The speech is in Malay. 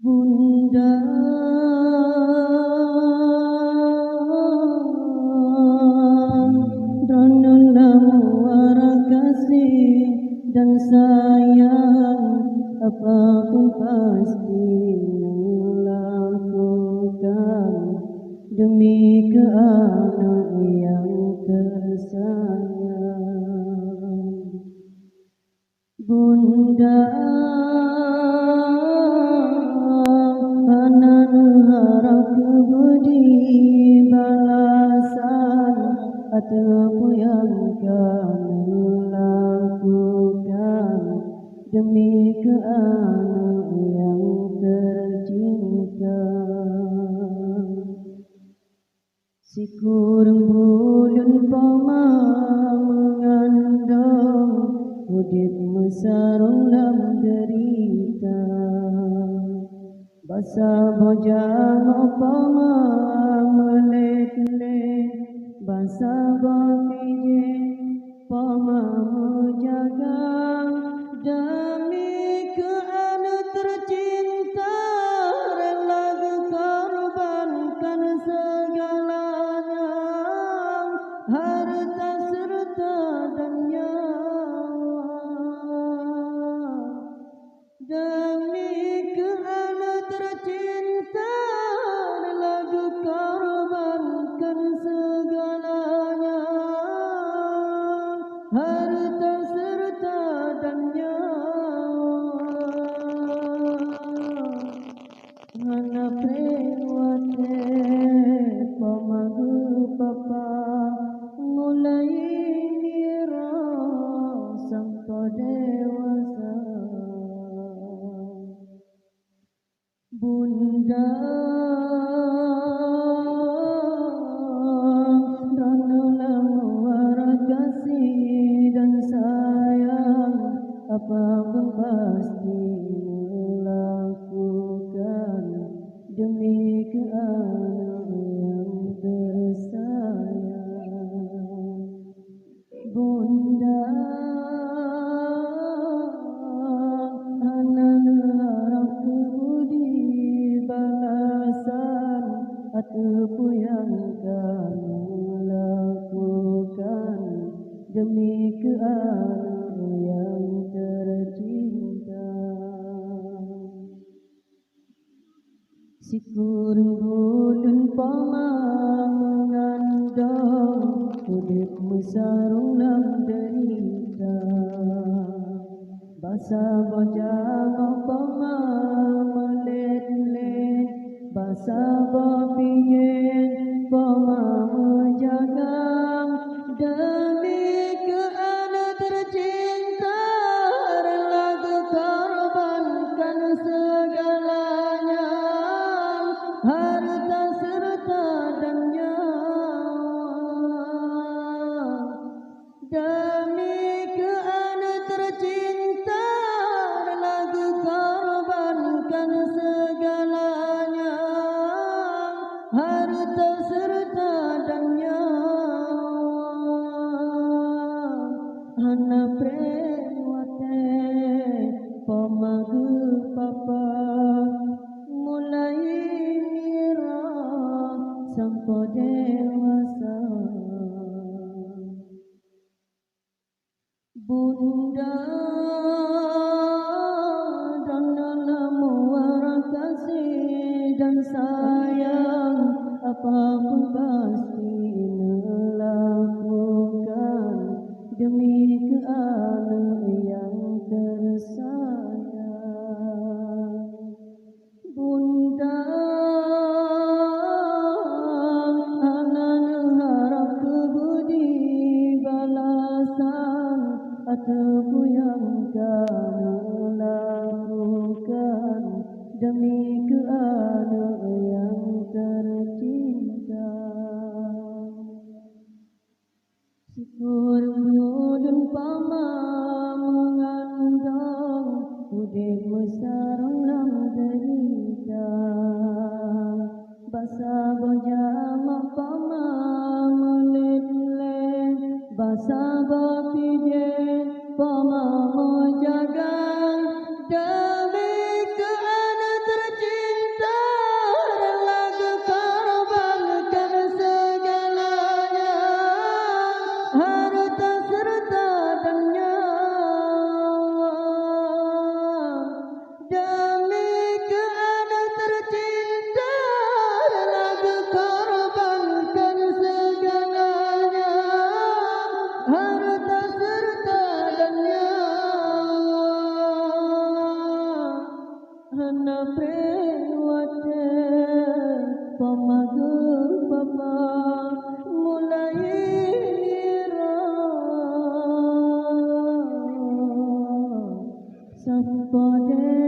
Bunda, Rononamu arah kasih dan sayang, apapun pasti melakukan demi ke anak yang tersayang. Bunda, anak harap kebudi balasan atas yang kamu lakukan demi ke anak yang tercinta. Si kurang bulun pama mengandung udip mesarung lam derita. Basa bojang pama melet-let, basa bapije pama menjaga demi ke anak tercinta, rela korbankan segalanya, harta serta dan nyawa demi ke anak tercinta, rela korbankan segalanya, harta serta dan nyawa. Ngana prewate pamagu papa mulai nira sampai dewasa. Bunda, Rononamu arah kasih dan sayang, apapun pasti melakukan demi ke anak yang tersayang. Bunda, anak harap kebudi balasan atas yang kamu lakukan demi ke anak yang tercinta. Si kurang bulun pama mengandung udip mesarung lam derita. Basa bojang pama melet-let, basa bapije pama menjaga demi ke anak tercinta, rela korbankan segalanya, harta serta dan nyawa demi ke anak tercinta, rela korbankan segalanya, harta serta dan nyawa. Anak prewate pamagu papa mulai nira sampai dewasa. Bunda, Rononamu arah kasih dan sayang, apapun pasti melakukan demi ke anak yang tersayang. Bunda, anak harap kebudi balasan atas yang kamu lakukan demi ke anak yang tercinta. pada